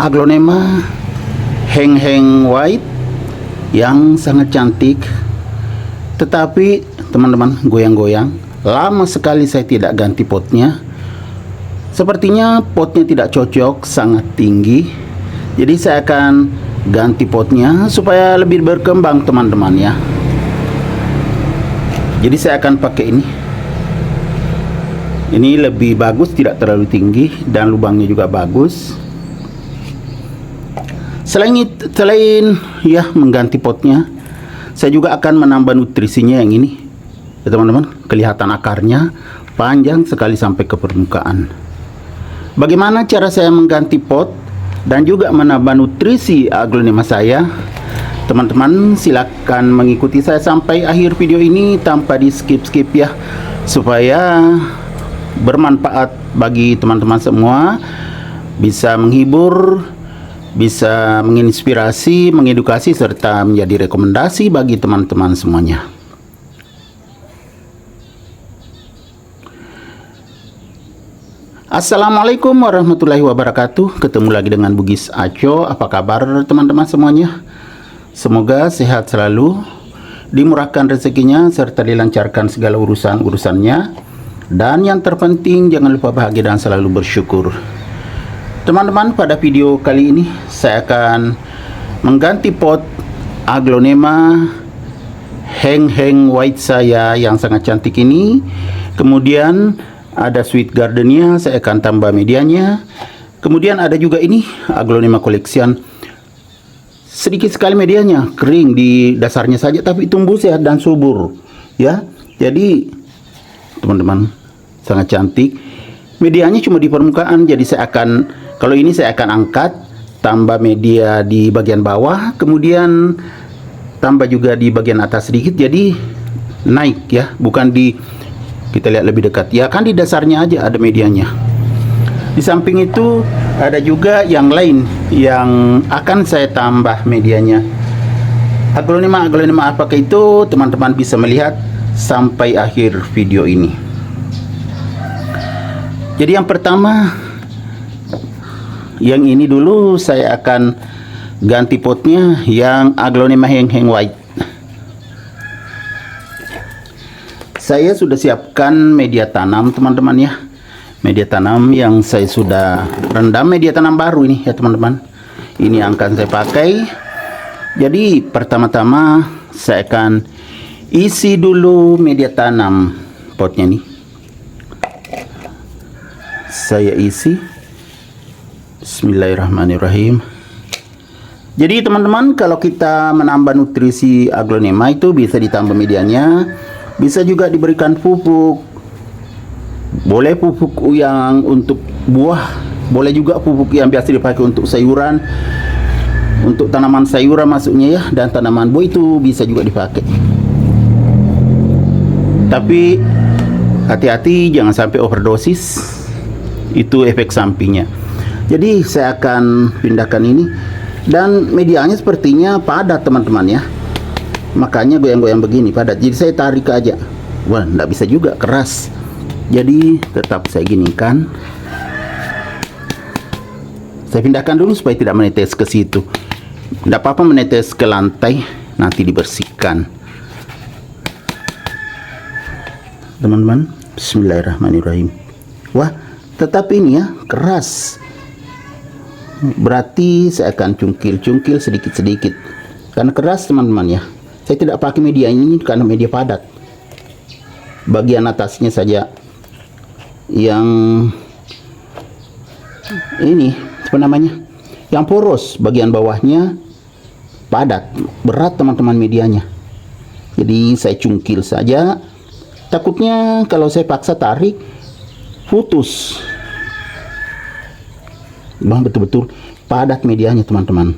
Aglonema Heng Heng White yang sangat cantik, tetapi teman-teman goyang-goyang. Lama sekali saya tidak ganti potnya. Sepertinya potnya tidak cocok, sangat tinggi. Jadi saya akan ganti potnya supaya lebih berkembang teman-teman ya. Jadi saya akan pakai ini. Ini lebih bagus, tidak terlalu tinggi dan lubangnya juga bagus. Selain ya mengganti potnya, saya juga akan menambah nutrisinya yang ini. Ya teman-teman, kelihatan akarnya panjang sekali sampai ke permukaan. Bagaimana cara saya mengganti pot dan juga menambah nutrisi aglonema saya? Teman-teman silakan mengikuti saya sampai akhir video ini tanpa di skip-skip ya, supaya bermanfaat bagi teman-teman semua, bisa menghibur, bisa menginspirasi, mengedukasi, serta menjadi rekomendasi bagi teman-teman semuanya. Assalamualaikum warahmatullahi wabarakatuh. Ketemu lagi dengan Bugis Aco. Apa kabar teman-teman semuanya? Semoga sehat selalu, dimurahkan rezekinya, serta dilancarkan segala urusan-urusannya. Dan yang terpenting, jangan lupa bahagia dan selalu bersyukur. Teman-teman, pada video kali ini saya akan mengganti pot aglonema Heng Heng White saya yang sangat cantik ini. Kemudian ada sweet gardennya, saya akan tambah medianya. Kemudian ada juga ini aglonema collection. Sedikit sekali medianya, kering di dasarnya saja, tapi tumbuh sehat dan subur ya. Jadi teman-teman, sangat cantik. Medianya cuma di permukaan, jadi saya akan, kalau ini saya akan angkat, tambah media di bagian bawah, kemudian tambah juga di bagian atas sedikit, jadi naik ya, bukan di, kita lihat lebih dekat ya, kan di dasarnya aja ada medianya. Di samping itu ada juga yang lain yang akan saya tambah medianya. Aglonema apakah itu? Teman-teman bisa melihat sampai akhir video ini. Jadi yang pertama, yang ini dulu saya akan ganti potnya, yang aglonema Heng Heng White. Saya sudah siapkan media tanam teman-teman ya. Media tanam yang saya sudah rendam, media tanam baru ini ya teman-teman. Ini yang akan saya pakai. Jadi pertama-tama saya akan isi dulu media tanam potnya nih. Saya isi. Bismillahirrahmanirrahim. Jadi teman-teman, kalau kita menambah nutrisi aglonema itu bisa ditambah medianya, bisa juga diberikan pupuk. Boleh pupuk yang untuk buah, boleh juga pupuk yang biasa dipakai untuk sayuran, untuk tanaman sayuran maksudnya ya, dan tanaman buah itu bisa juga dipakai. Tapi hati-hati jangan sampai overdosis, itu efek sampingnya. Jadi saya akan pindahkan ini, dan medianya sepertinya padat teman-teman ya, makanya goyang-goyang begini padat. Jadi saya tarik aja, wah nggak bisa juga, keras. Jadi tetap saya ginikan, saya pindahkan dulu supaya tidak menetes ke situ. Tidak apa-apa menetes ke lantai, nanti dibersihkan teman-teman. Bismillahirrahmanirrahim. Wah, tetap ini ya, keras. Berarti saya akan cungkil-cungkil sedikit-sedikit, karena keras teman-teman ya. Saya tidak pakai media ini karena media padat. Bagian atasnya saja yang ini apa namanya, yang poros, bagian bawahnya padat, berat teman-teman medianya. Jadi saya cungkil saja, takutnya kalau saya paksa tarik putus. Bang, betul-betul padat medianya teman-teman.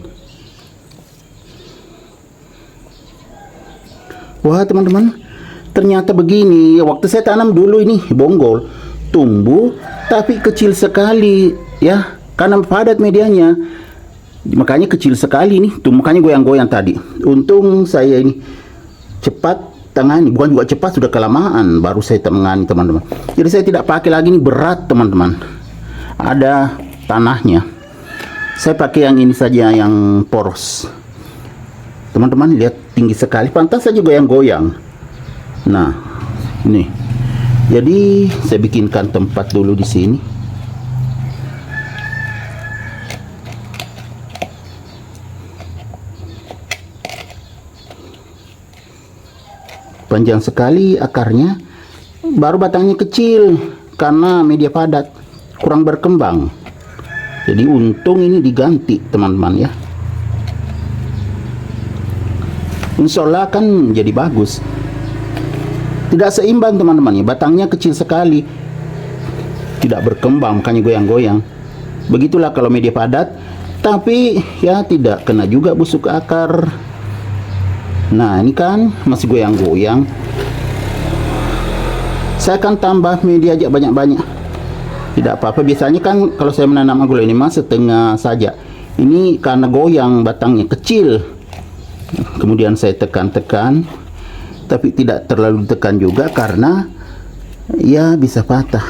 Wah teman-teman, ternyata begini. Waktu saya tanam dulu ini bonggol, tumbuh tapi kecil sekali ya, karena padat medianya, makanya kecil sekali nih tuh, makanya goyang-goyang tadi. Untung saya ini cepat tangani, bukan juga cepat, sudah kelamaan baru saya tangani teman-teman. Jadi saya tidak pakai lagi, ini berat teman-teman, ada tanahnya. Saya pakai yang ini saja, yang poros. Teman-teman lihat, tinggi sekali, pantas saja goyang-goyang. Nah, ini. Jadi saya bikinkan tempat dulu di sini. Panjang sekali akarnya, baru batangnya kecil karena media padat, kurang berkembang. Jadi untung ini diganti teman-teman ya. Insya Allah kan jadi bagus. Tidak seimbang teman-teman ya, batangnya kecil sekali, tidak berkembang, makanya goyang-goyang. Begitulah kalau media padat, tapi ya tidak kena juga busuk akar. Nah ini kan masih goyang-goyang. Saya akan tambah media aja banyak-banyak, tidak apa-apa. Biasanya kan kalau saya menanam aglonema setengah saja. Ini karena goyang, batangnya kecil, kemudian saya tekan-tekan, tapi tidak terlalu ditekan juga karena ya bisa patah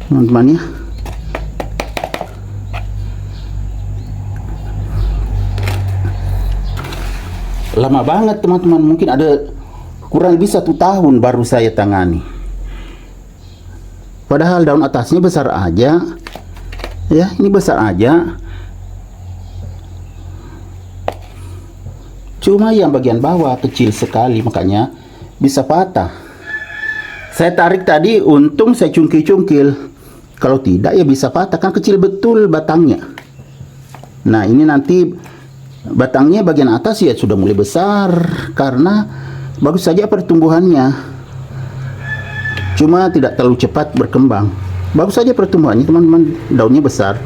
teman-teman ya. Lama banget teman-teman, mungkin ada kurang lebih 1 tahun baru saya tangani. Padahal daun atasnya besar aja ya, ini besar aja, cuma yang bagian bawah kecil sekali, makanya bisa patah. Saya tarik tadi, untung saya cungkil-cungkil, kalau tidak ya bisa patah, kan kecil betul batangnya. Nah ini nanti batangnya bagian atas ya sudah mulai besar karena bagus saja pertumbuhannya, cuma tidak terlalu cepat berkembang. Bagus saja pertumbuhannya teman-teman, daunnya besar.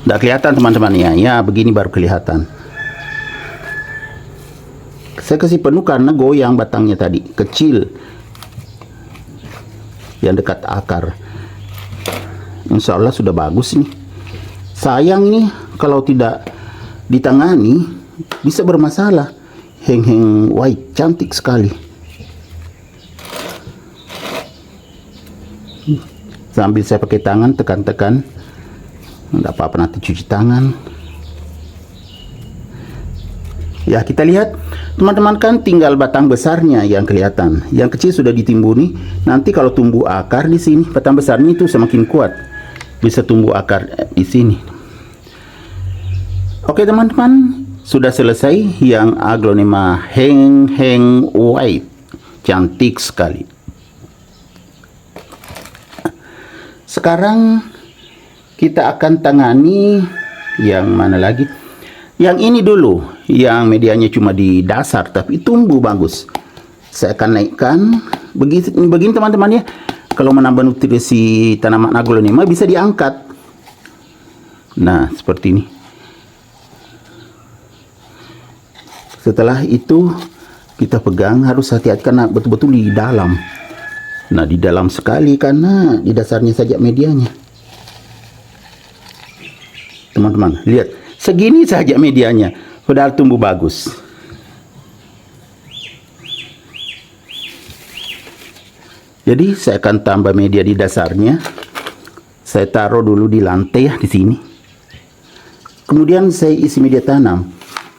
Tidak kelihatan teman-teman ya, ya begini baru kelihatan. Saya kasih penuh karena goyang batangnya tadi, kecil yang dekat akar. Insya Allah sudah bagus nih. Sayang nih kalau tidak ditangani bisa bermasalah. Heng-heng white cantik sekali. Sambil saya pakai tangan tekan-tekan, tidak apa-apa, nanti cuci tangan. Ya kita lihat teman-teman, kan tinggal batang besarnya yang kelihatan, yang kecil sudah ditimbuni. Nanti kalau tumbuh akar di sini, batang besarnya itu semakin kuat, bisa tumbuh akar di sini. Oke teman-teman, sudah selesai yang aglonema heng-heng white, cantik sekali. Sekarang kita akan tangani yang mana lagi? Yang ini dulu, yang medianya cuma di dasar tapi tumbuh bagus. Saya akan naikkan begini teman-teman ya. Kalau menambah nutrisi tanaman aglonema bisa diangkat. Nah, seperti ini. Setelah itu kita pegang, harus hati-hati karena betul-betul di dalam. Nah, di dalam sekali karena di dasarnya saja medianya. Teman-teman, lihat. Segini saja medianya, padahal tumbuh bagus. Jadi saya akan tambah media di dasarnya. Saya taruh dulu di lantai ya, di sini. Kemudian saya isi media tanam.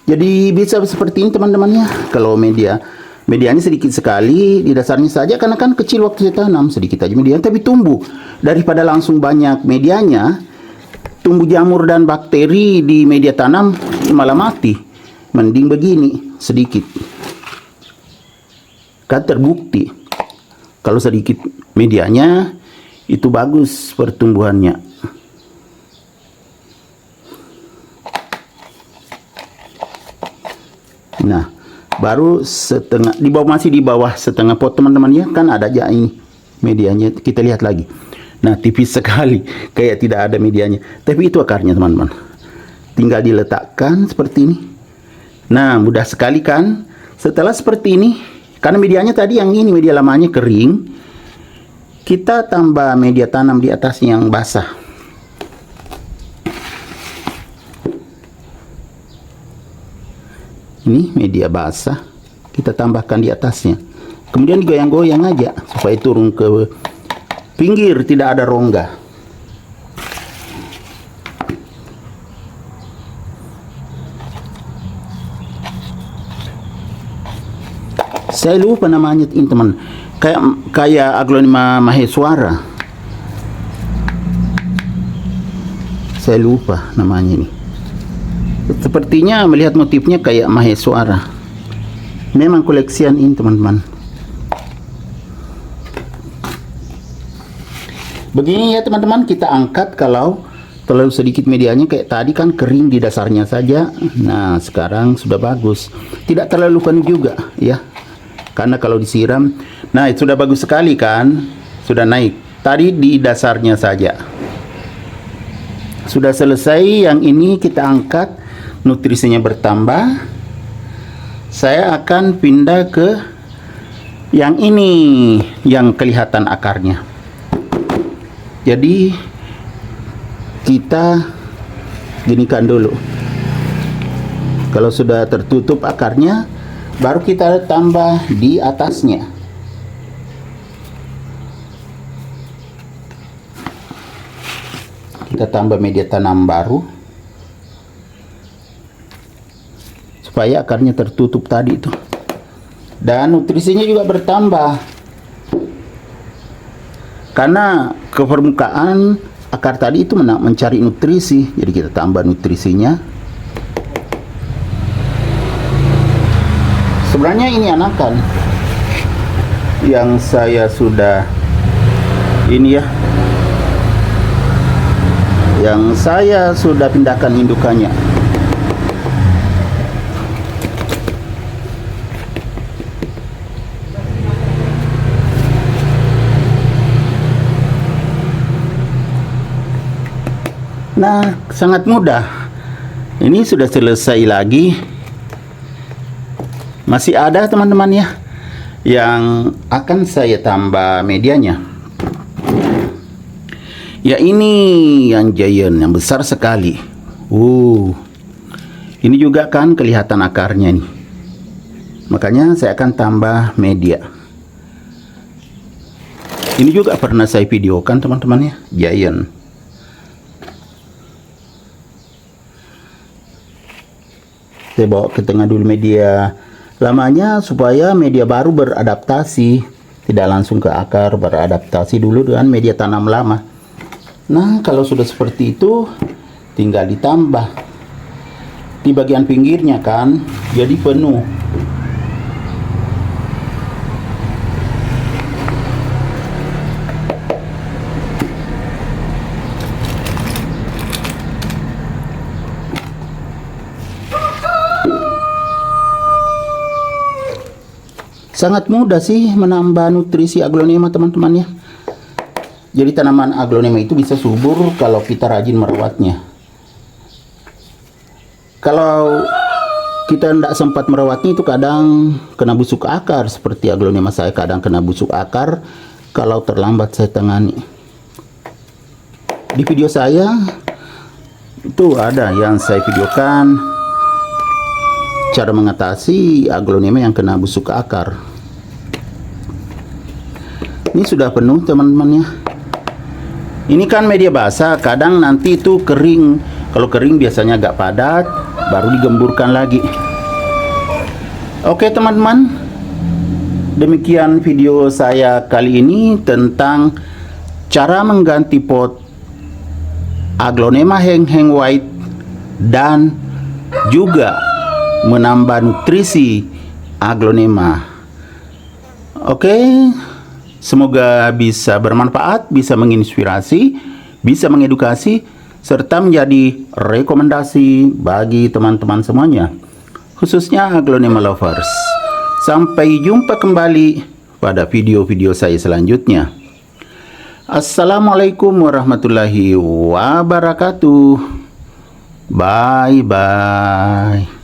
Jadi bisa seperti ini teman-teman ya. Kalau medianya sedikit sekali di dasarnya saja, karena kan kecil waktu saya tanam, sedikit aja medianya tapi tumbuh. Daripada langsung banyak medianya, tumbuh jamur dan bakteri di media tanam malah mati. Mending begini sedikit. Kan terbukti kalau sedikit medianya itu bagus pertumbuhannya. Nah, baru setengah di bawah, masih di bawah setengah pot teman-teman ya, kan ada aja ini medianya. Kita lihat lagi. Nah, tipis sekali, kayak tidak ada medianya. Tapi itu akarnya teman-teman. Tinggal diletakkan seperti ini. Nah, mudah sekali kan? Setelah seperti ini, karena medianya tadi yang ini media lamanya kering, kita tambah media tanam di atasnya yang basah. Ini media basah, kita tambahkan di atasnya. Kemudian digoyang-goyang aja supaya turun ke pinggir, tidak ada rongga. Saya lupa namanya ini teman, kayak aglonema maheswara. Saya lupa namanya ini. Sepertinya melihat motifnya kayak maheswara. Memang koleksian ini teman-teman. Begini ya teman-teman, kita angkat. Kalau terlalu sedikit medianya kayak tadi kan kering di dasarnya saja. Nah sekarang sudah bagus, tidak terlalu penuh juga ya, karena kalau disiram, nah sudah bagus sekali kan, sudah naik. Tadi di dasarnya saja sudah selesai. Yang ini kita angkat, nutrisinya bertambah. Saya akan pindah ke yang ini, yang kelihatan akarnya. Jadi kita ginikan dulu. Kalau sudah tertutup akarnya, baru kita tambah di atasnya. Kita tambah media tanam baru supaya akarnya tertutup tadi itu, dan nutrisinya juga bertambah. Karena ke permukaan akar tadi itu mencari nutrisi, jadi kita tambah nutrisinya. Sebenarnya ini anakan yang saya sudah ini ya, yang saya sudah pindahkan indukannya. Nah, sangat mudah. Ini sudah selesai lagi. Masih ada teman-teman ya, yang akan saya tambah medianya. Ya ini yang giant, yang besar sekali. Ini juga kan kelihatan akarnya nih. Makanya saya akan tambah media. Ini juga pernah saya videokan teman-teman ya, giant. Saya bawa ke tengah dulu media lamanya supaya media baru beradaptasi, tidak langsung ke akar, beradaptasi dulu dengan media tanam lama. Nah kalau sudah seperti itu, tinggal ditambah di bagian pinggirnya kan, jadi penuh. Sangat mudah sih menambah nutrisi aglonema teman-teman ya. Jadi tanaman aglonema itu bisa subur kalau kita rajin merawatnya. Kalau kita tidak sempat merawatnya, itu kadang kena busuk akar. Seperti aglonema saya kadang kena busuk akar kalau terlambat saya tangani. Di video saya itu ada yang saya videokan cara mengatasi aglonema yang kena busuk akar. Ini sudah penuh teman-teman ya. Ini kan media basah, kadang nanti itu kering. Kalau kering biasanya agak padat, baru digemburkan lagi. Oke teman-teman, demikian video saya kali ini tentang cara mengganti pot aglonema hang white dan juga menambah nutrisi aglonema. Oke, semoga bisa bermanfaat, bisa menginspirasi, bisa mengedukasi, serta menjadi rekomendasi bagi teman-teman semuanya, khususnya aglonema lovers. Sampai jumpa kembali pada video-video saya selanjutnya. Assalamualaikum warahmatullahi wabarakatuh. Bye bye.